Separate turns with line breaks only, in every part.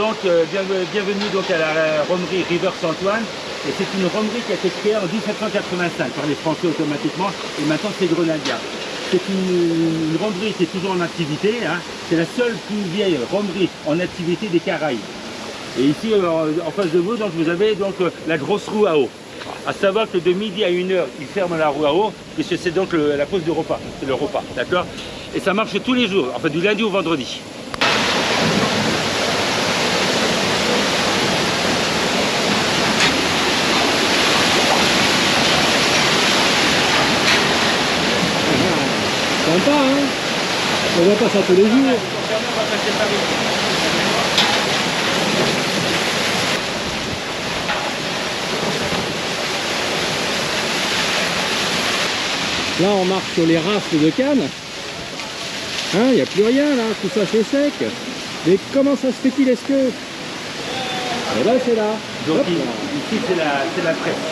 donc, bienvenue donc à la romerie River Saint-Antoine. Et c'est une romerie qui a été créée en 1785 par les Français automatiquement. Et maintenant, c'est Grenadier. C'est une romerie qui est toujours en activité. Hein. C'est la seule plus vieille romerie en activité des Caraïbes. Et ici, en face de vous, donc, vous avez donc, la grosse roue à eau. À savoir que de midi à 1h, ils ferment la roue à eau, puisque c'est donc la pause du repas. C'est le repas, d'accord? Et ça marche tous les jours, enfin du lundi au vendredi.
Sympa, hein? On voit pas ça tous les jours. Là, on marche sur les rafles de canne. Hein, il n'y a plus rien là, tout ça c'est sec. Mais comment ça se fait-il, est-ce que... Eh ben c'est là.
Donc ici c'est la presse.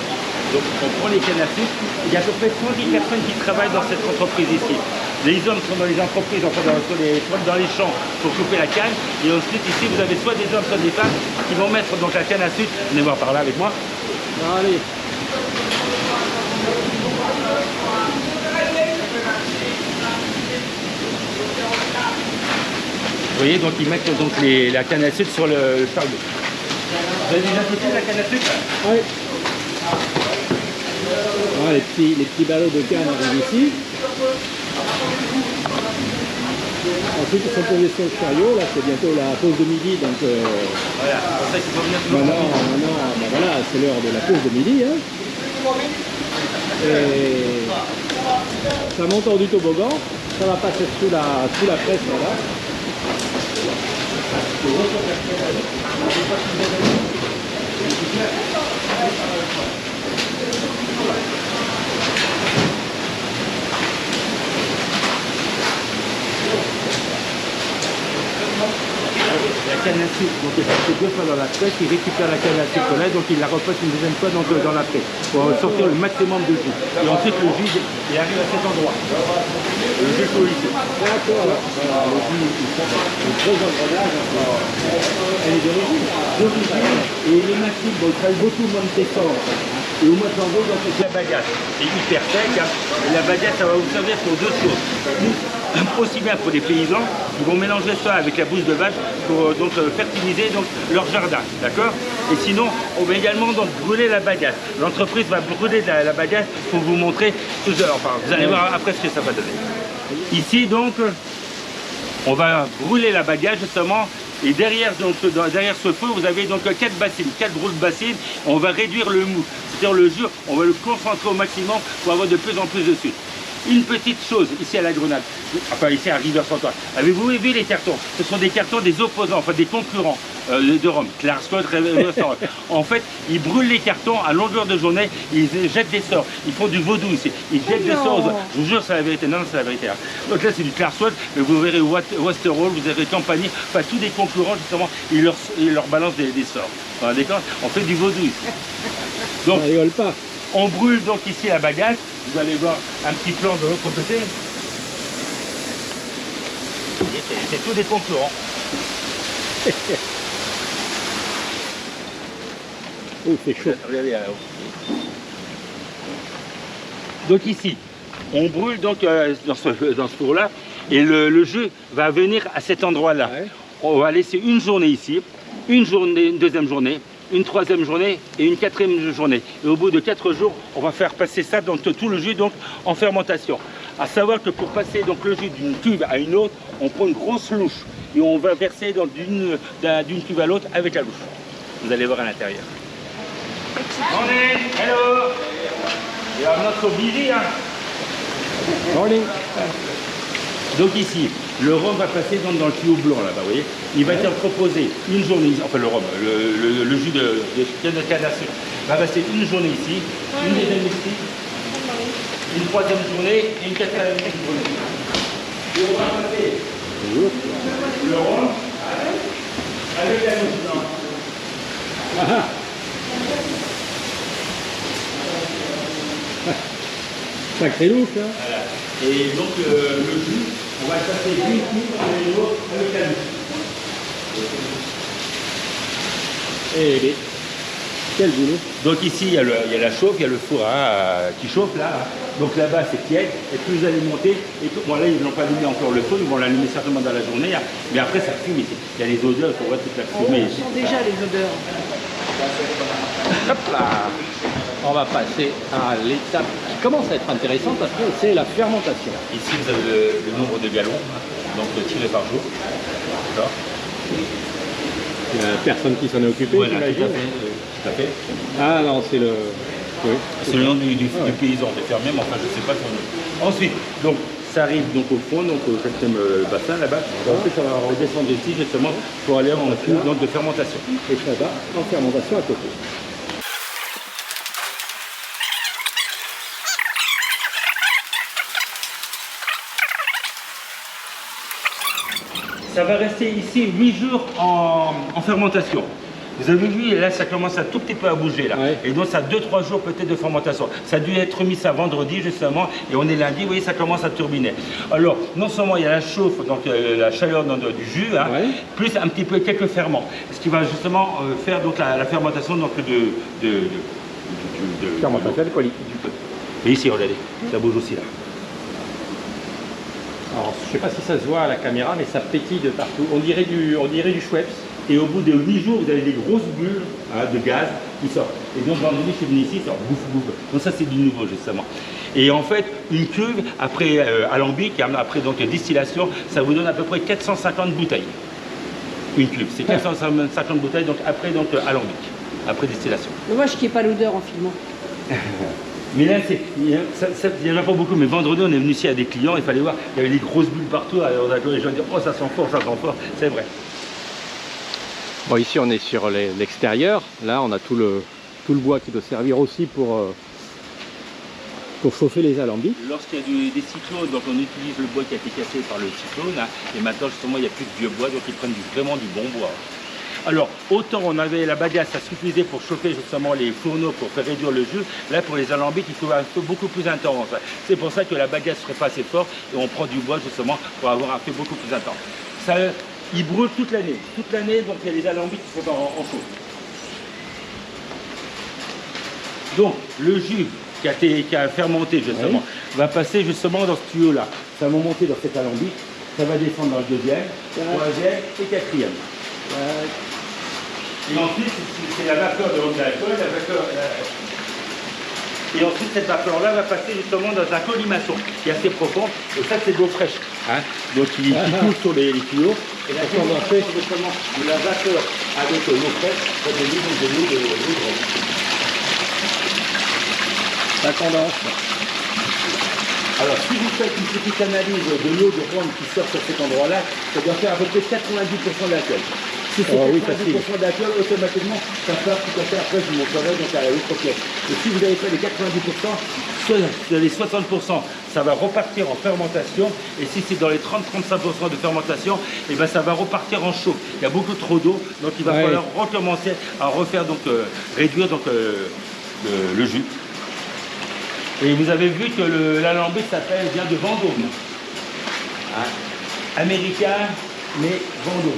Donc on prend les cannes à sucre. Il y a à peu près 110 personnes qui travaillent dans cette entreprise ici. Les hommes sont dans les entreprises, enfin dans les champs pour couper la canne. Et ensuite ici vous avez soit des hommes, soit des femmes qui vont mettre donc la canne à sucre. Venez voir par là avec moi.
Allez.
Vous voyez, donc ils mettent donc la canne à sucre sur le chariot. Vous avez déjà goûté la canne à sucre?
Oui. Ah, les petits ballots de canne arrivent ici. Ensuite, ils sont posés sur le chariot. Là, c'est bientôt la pause de midi. Donc,
voilà, c'est pour ça qu'il faut venir tout le
monde. Ben voilà, c'est l'heure de la pause de midi. Hein. Et ça monte en du toboggan. Ça va passer sous la presse. Voilà.
La canne à sucre, donc il passe 2 fois dans la presse, il récupère la canne à sucre là, donc il la repasse une deuxième fois donc, dans la presse pour sortir le maximum de jus. Et ensuite le jus il arrive à cet endroit. Le jus coule ici.
D'accord. Voilà, le jus, le gros engrenage, elle est d'origine.
Et les machines, bon, ils travaillent beaucoup moins de d'essence. Et au mois de janvier, donc c'est la bagasse. C'est hyper sec. Hein. Et la bagasse, ça va vous servir pour deux choses. Aussi bien pour les paysans, ils vont mélanger ça avec la bouse de vache pour donc fertiliser donc, leur jardin, d'accord? Et sinon, on va également donc brûler la bagasse. L'entreprise va brûler la bagasse pour vous montrer tout à l'heure. Enfin, vous allez voir après ce que ça va donner. Ici donc, on va brûler la bagasse justement. Et derrière, donc, derrière ce feu, vous avez donc 4 bassines, 4 grosses bassines. On va réduire le mou, c'est-à-dire le jus, on va le concentrer au maximum pour avoir de plus en plus de sucre. Une petite chose ici à la Grenade, enfin ici à River Saint-Antoine. Avez-vous vu les cartons? Ce sont des cartons des opposants, enfin des concurrents de Rome. Clark Scott, en fait, ils brûlent les cartons à longueur de journée, ils jettent des sorts. Ils font du vaudou ici. Ils jettent des sorts. Je vous jure, c'est la vérité. Non, c'est la vérité. Hein. Donc là, c'est du Clark Scott, mais vous verrez Westerhall, vous verrez Campagny, enfin tous des concurrents, justement, ils leur balancent des sorts. D'accord? On fait du vaudou ici. Donc,
ça rigole pas.
On brûle donc ici la bagasse. Vous allez voir un petit plan de l'autre côté. C'est tous des concurrents.
Oh, c'est chaud.
Regardez là-haut. Donc ici, on brûle donc dans ce four-là et le jus va venir à cet endroit-là. Ouais. On va laisser une journée ici, une deuxième journée, une troisième journée et une quatrième journée. Et au bout de 4 jours, on va faire passer ça dans tout le jus donc en fermentation. À savoir que pour passer donc le jus d'une cuve à une autre, on prend une grosse louche et on va verser d'une cuve à l'autre avec la louche. Vous allez voir à l'intérieur. Morning, hello. You are not so busy, hein?
Morning.
Donc ici, le rhum va passer dans le tuyau blanc là-bas, vous voyez. Il va être proposé une journée, enfin le rhum, le jus de canne à sucre va passer une journée ici, une deuxième ici, une troisième journée et une quatrième journée. Et on va passer le rhum avec la louche.
Sacré louche, hein.
Voilà. Et donc le jus, on va le passer d'une coupe avec l'autre avec la louche.
Eh bien, quel boulot.
Donc ici, il y a la chauffe, il y a le four qui chauffe là. Hein. Donc là-bas, c'est tiède. Et plus vous allez monter, et bon, là, ils n'ont pas allumé encore le feu, ils vont l'allumer certainement dans la journée. Hein. Mais après, ça fume ici. Il y a les odeurs, il faut voir toute la fumée.
On sent déjà les odeurs.
Hop là. On va passer à l'étape qui commence à être intéressante parce que c'est la fermentation.
Ici, vous avez le nombre de gallons, donc tirés par jour. D'accord.
Il y a personne qui s'en est occupé,
Voilà,
j'imagine.
tout à fait.
Ah non, c'est le... Oui.
C'est le nom du paysan, des fermiers, mais enfin, je ne sais pas son nom. Ensuite, donc, ça arrive donc au fond, donc au 4e bassin là-bas. Ensuite, ça va redescendre ici justement pour aller en cours donc, de fermentation.
Et ça va en fermentation à côté.
Ça va rester ici 8 jours en fermentation. Vous avez vu, là, ça commence un tout petit peu à bouger, là.
Ouais.
Et donc, ça a 2-3 jours peut-être de fermentation. Ça a dû être mis ça vendredi, justement, et on est lundi, vous voyez, ça commence à turbiner. Alors, non seulement il y a la chauffe, donc la chaleur du jus, hein,
Ouais.
plus un petit peu quelques ferments. Ce qui va justement faire donc la fermentation donc,
Fermentation alcoolique.
Et ici, regardez, ça bouge aussi, là.
Alors, je ne sais pas si ça se voit à la caméra, mais ça pétille de partout. On dirait du Schweppes.
Et au bout de 8 jours, vous avez des grosses bulles de gaz qui sortent. Et donc, vendredi, je suis venu ici, ça sort bouffe, bouffe. Donc ça, c'est du nouveau, justement. Et en fait, une cuve, après alambic, après donc distillation, ça vous donne à peu près 450 bouteilles. Une cuve, c'est 450 bouteilles, donc après donc alambic, après distillation.
Dommage qu'il n'y ait pas l'odeur en filmant.
Mais là, il n'y en a pas beaucoup, mais vendredi, on est venu ici à des clients, il fallait voir, il y avait des grosses bulles partout, alors les gens disaient, oh, ça sent fort, c'est vrai.
Bon, ici, on est sur l'extérieur. Là, on a tout le bois qui doit servir aussi pour chauffer les alambics.
Lorsqu'il y a des cyclones, donc on utilise le bois qui a été cassé par le cyclone, hein, et maintenant, justement, il n'y a plus de vieux bois, donc ils prennent vraiment du bon bois. Alors, autant on avait la bagasse, ça suffisait pour chauffer justement les fourneaux pour faire réduire le jus. Là, pour les alambics, il faut un feu beaucoup plus intense. C'est pour ça que la bagasse ne serait pas assez forte et on prend du bois justement pour avoir un feu beaucoup plus intense. Ça, il brûle toute l'année. Toute l'année, donc il y a les alambics qui sont en chaud. Donc, le jus qui a fermenté justement, va passer justement dans ce tuyau-là. Ça va monter dans cet alambic, ça va descendre dans le 2e, 3e et 4e. Et ensuite, c'est la vapeur de l'alcool, et ensuite, cette vapeur-là va passer justement dans un colimaçon qui est assez profond, et ça, c'est de l'eau fraîche. Hein. Donc, qui coule sur les tuyaux, et la condensation justement de la vapeur avec l'eau fraîche, ça devient donc de l'eau de rhum.
Ça condense.
Alors, si vous faites une petite analyse de l'eau de rhum qui sort sur cet endroit-là, ça doit faire à peu près 90% d'alcool. Si c'est 90% d'alcool, automatiquement, ça part tout à fait. Après, je vous montrerai donc à l'autre pièce. Et si vous avez fait les 90%, soit les 60%, ça va repartir en fermentation. Et si c'est dans les 30-35% de fermentation, et ben ça va repartir en chaud. Il y a beaucoup trop d'eau, donc il va falloir recommencer à refaire, donc réduire donc, le jus. Et vous avez vu que l'alambic vient de Vendôme. Hein? Américain, mais Vendôme.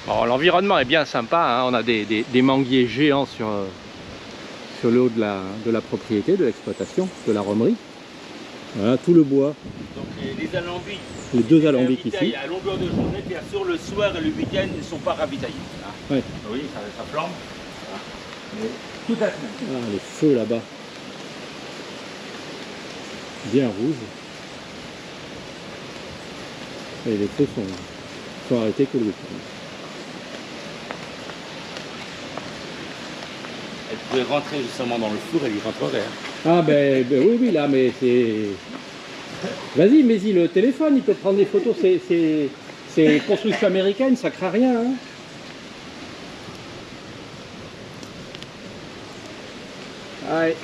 Bon, l'environnement est bien sympa, hein. On a des manguiers géants sur le haut de la propriété, de l'exploitation, de la romerie. Voilà, tout le bois.
Donc les alambics.
Les deux alambics ici.
À longueur de journée, bien sûr, le soir et le week-end, ils ne sont pas ravitaillés. Hein.
Ouais.
Oui, ça flambe. Mais tout à fait.
Ah, les feux là-bas. Bien rouges. Et les feux sont arrêtés que le week-end.
Elle pourrait rentrer justement dans le four et y rentrerait. Hein.
Ah ben oui, là, mais c'est... Vas-y, mets-y le téléphone, il peut prendre des photos, c'est construction américaine, ça craint rien. Hein. Ouais.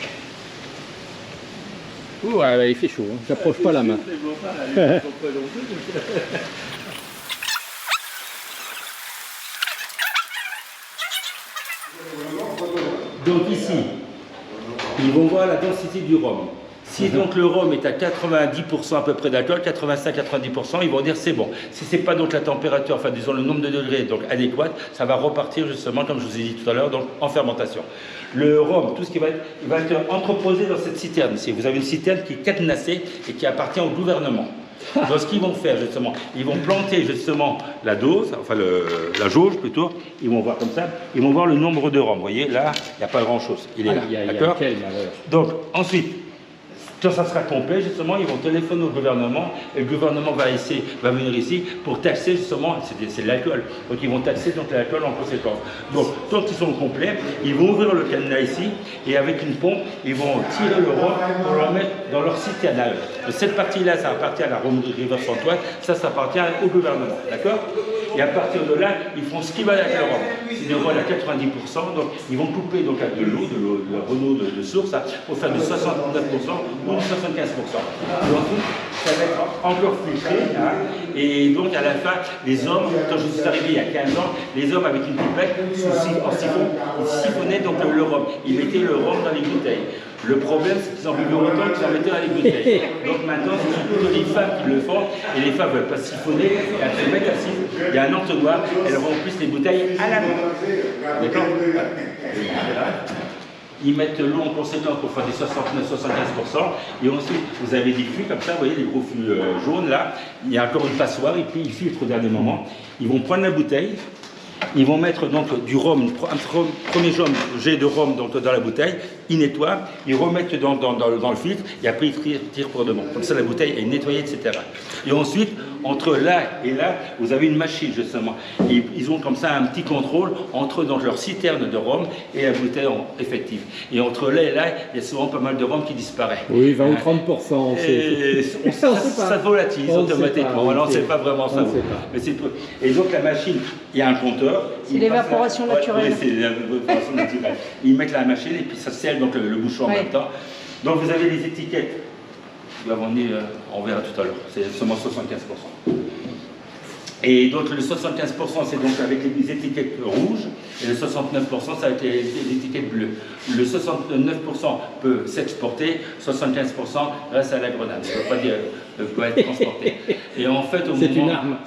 Ouh, ouais, il fait chaud, hein. J'approche pas la main.
Donc ici, ils vont voir la densité du rhum. Si donc le rhum est à 90% à peu près d'alcool, 85-90%, ils vont dire c'est bon. Si c'est pas donc la température, enfin disons le nombre de degrés donc adéquat, ça va repartir justement comme je vous ai dit tout à l'heure, donc en fermentation. Le rhum, tout ce qui va être, il va être entreposé dans cette citerne. Si vous avez une citerne qui est cadenassée et qui appartient au gouvernement. Donc ce qu'ils vont faire justement, ils vont planter justement la dose, enfin la jauge plutôt, ils vont voir comme ça, ils vont voir le nombre de rhum. Vous voyez, là, il n'y a pas grand-chose, il est là, d'accord? Donc ensuite, quand ça sera complet, justement, ils vont téléphoner au gouvernement et le gouvernement va venir ici pour taxer justement, c'est de l'alcool, donc ils vont taxer donc l'alcool en conséquence. Donc, quand ils sont complets, ils vont ouvrir le cadenas ici et avec une pompe, ils vont tirer le rhum pour le mettre dans leur citerne à eux. Cette partie-là, ça appartient à la River Saint-Ouen, ça appartient au gouvernement, d'accord? Et à partir de là, ils font ce qu'ils veulent avec le rhum. C'est de rhum à 90%, donc ils vont couper donc avec de l'eau, de la Renault de source, hein, pour faire du 69% ou du 75%. Et ensuite, ça va être encore filtré, hein, et donc à la fin, les hommes, quand je suis arrivé il y a 15 ans, les hommes avec une pipette en siphon, ils siphonnaient donc le rhum. Ils mettaient le rhum dans les bouteilles. Le problème, c'est qu'ils en buvaient autant qu'ils en mettaient dans les bouteilles. Donc maintenant, c'est plutôt les femmes qui le font, et les femmes ne veulent pas siphonner, et elles se mettent à siphonner. Il y a un entonnoir, elles remplissent les bouteilles à la main. D'accord? Ils mettent l'eau en conséquence pour faire des 69-75%, et ensuite vous avez des fûts comme ça, vous voyez les gros fûts jaunes là, il y a encore une passoire, et puis ils filtrent au dernier moment. Ils vont prendre la bouteille, ils vont mettre donc du rhum, un premier jet de rhum donc, dans la bouteille, ils nettoient, ils remettent dans le filtre, et après ils tirent pour devant. Comme ça la bouteille est nettoyée, etc. Et ensuite, entre là et là, vous avez une machine justement. Et ils ont comme ça un petit contrôle entre donc, leur citerne de rhum et la bouteille effective. Et entre là et là, il y a souvent pas mal de rhum qui disparaît.
Oui, 20 ou 30%.
Ça volatile automatiquement. Alors, on ne sait pas vraiment ça. Mais et donc la machine, il y a un compteur.
C'est l'évaporation naturelle.
Oui, c'est l'évaporation naturelle. Ils mettent la machine et puis ça scelle donc le bouchon en même temps. Donc vous avez les étiquettes. On verra tout à l'heure, c'est seulement 75%. Et donc le 75% c'est donc avec les étiquettes rouges et le 69% ça avec les étiquettes bleues. Le 69% peut s'exporter, 75% reste à la Grenade, ne peut pas être transporté. Et en fait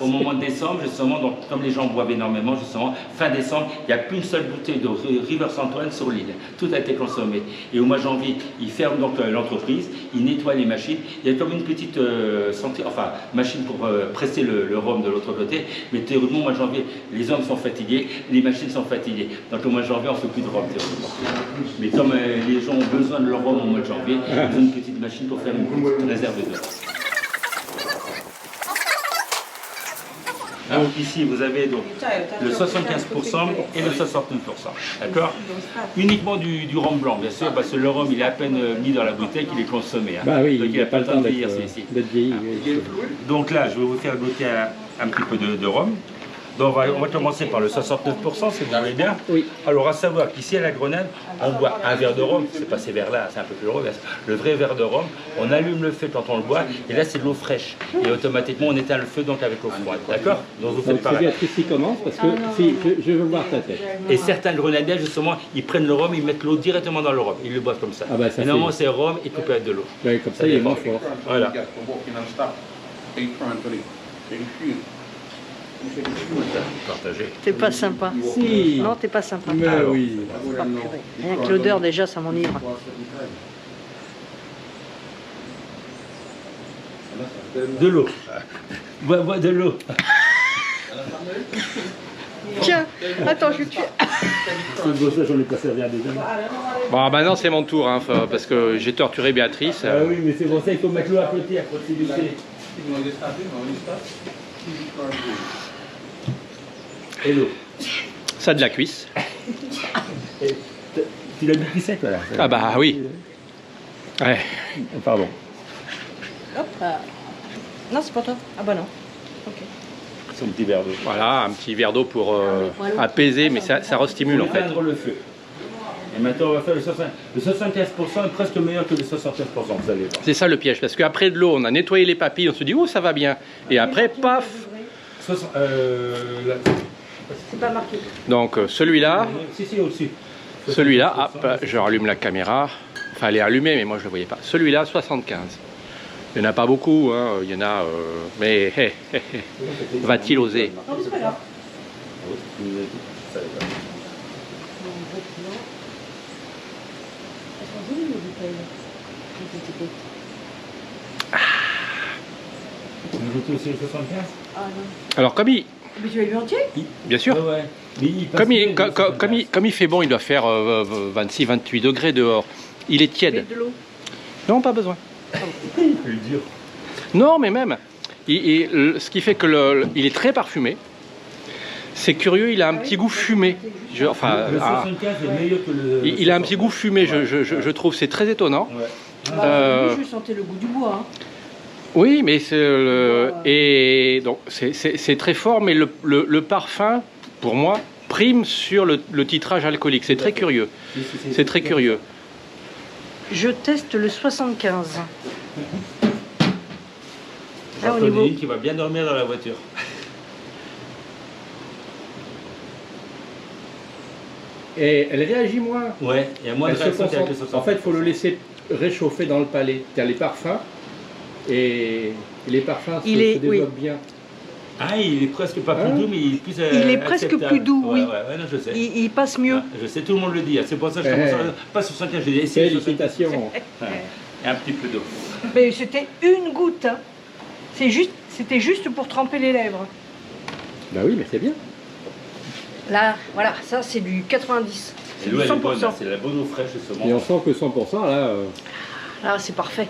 au moment de décembre, justement, donc, comme les gens boivent énormément, justement, fin décembre, il n'y a plus une seule bouteille de River Saint-Ouen sur l'île. Tout a été consommé. Et au mois de janvier, ils ferment donc l'entreprise, ils nettoient les machines. Il y a comme une petite machine pour presser le rhum de l'autre côté. Mais théoriquement, au mois de janvier, les hommes sont fatigués, les machines sont fatiguées. Donc au mois de janvier, on ne fait plus de rhum théoriquement. Mais comme les gens ont besoin de leur rhum au mois de janvier, ils ont une petite machine pour faire une petite réserve d'eau. Donc ici, vous avez donc le 75% et le 69%. D'accord? Uniquement du rhum blanc, bien sûr, parce que le rhum, il est à peine mis dans la bouteille qu'il est consommé. Hein.
Bah oui,
donc il n'a pas le temps de vieillir, celui-ci. Donc là, je vais vous faire goûter un petit peu de rhum. Donc on va commencer par le 69%, si vous voulez bien. Oui. Alors à savoir qu'ici à la Grenade, on boit un verre de rhum, c'est pas ces verres-là, c'est un peu plus gros, le vrai verre de rhum, on allume le feu quand on le boit, et là c'est de l'eau fraîche. Et automatiquement on éteint le feu donc avec l'eau froide, d'accord? Donc vous faites pareil.
C'est Béatrice qui commence, parce que je veux voir ta tête.
Et certains Grenadiers, justement, ils prennent le rhum, ils mettent l'eau directement dans le rhum, ils le boivent comme ça.
Ah bah, ça
et normalement c'est rhum et coupé avec de l'eau.
Ouais, comme ça il est moins fort.
Voilà.
T'es pas sympa.
Si.
Non, t'es pas sympa.
Mais oui.
Rien que l'odeur, déjà, ça m'enivre.
De l'eau. Bois de l'eau.
Tiens, attends, je vais tuer.
J'en ai pas servi à des hommes.
Bon, maintenant c'est mon tour, hein, parce que j'ai torturé Béatrice.
Ah oui, mais c'est pour ça qu'il faut mettre l'eau à côté, à proximité. Et l'eau.
Ça de la cuisse.
Tu l'as dit qui c'est, toi, là?
Ah bah oui. Ouais.
Pardon.
Hop. Non, c'est pas toi. Ah bah non. Ok.
Son petit verre d'eau.
Voilà, un petit verre d'eau pour apaiser, mais ça restimule en fait.
Éteindre le feu. Et maintenant, on va faire le 75%. Le 75% est presque meilleur que le 75%, vous allez voir.
C'est ça le piège, parce qu'après de l'eau, on a nettoyé les papilles, on se dit, oh, ça va bien. Et après, paf.
C'est pas marqué.
Donc celui-là,
Si, au-dessus.
celui-là, hop, je rallume la caméra. Enfin, elle est allumée, mais moi je ne le voyais pas. Celui-là, 75. Il n'y en a pas beaucoup, hein. Il y en a... mais va-t-il oser?
Non, mais c'est pas grave. Elles sont jolies, les bouteilles. Les étiquettes.
Tu veux goûter aussi le 75?
Ah non.
Alors, comme il...
Mais tu l'as vu entier?
Bien sûr.
Ouais. Mais il passe
Comme
bien,
il,
le
co- co-
75.
comme il fait bon, il doit faire 26-28 degrés dehors. Il est tiède.
Avec de l'eau.
Non, pas besoin.
Il est dur.
Non, mais même, ce qui fait que il est très parfumé. C'est curieux, il a un petit goût fumé. Enfin,
Le 75 est meilleur que le...
il a un petit goût fumé, je trouve. C'est très étonnant.
Ouais.
Bah, je sentais le goût du bois. Hein.
Oui, mais et donc c'est très fort, mais le parfum, pour moi, prime sur le titrage alcoolique. C'est très curieux. C'est très curieux.
Je teste le 75.
J'en
au
connais
niveau-
une qui va bien dormir dans la voiture.
Et elle réagit moins.
Ouais, il y a moins de
Elle se
réaction qu'avec
concentre.
le 75.
En fait, il faut le laisser réchauffer dans le palais. Tu as les parfums et les parfums se développent bien.
Ah, il est presque pas plus
Hein?
doux, mais il est plus
Il est presque
acceptable.
plus doux, oui.
Ouais, non, je sais.
Il passe mieux.
Ouais, je sais, tout le monde le dit. C'est pour ça que je commence pas sur 75, j'ai essayé sur 75.
Félicitations.
Ouais. Et un petit peu d'eau.
Mais c'était une goutte. Hein. C'était juste pour tremper les lèvres.
Bah oui, mais c'est bien.
Là, voilà, ça c'est du 90.
Et
C'est du
l'eau, elle est
100%.
bonne, là, c'est de la bonne eau fraîche, ce
Et on
moment.
Ah,
sent que 100%, là...
Là, c'est parfait.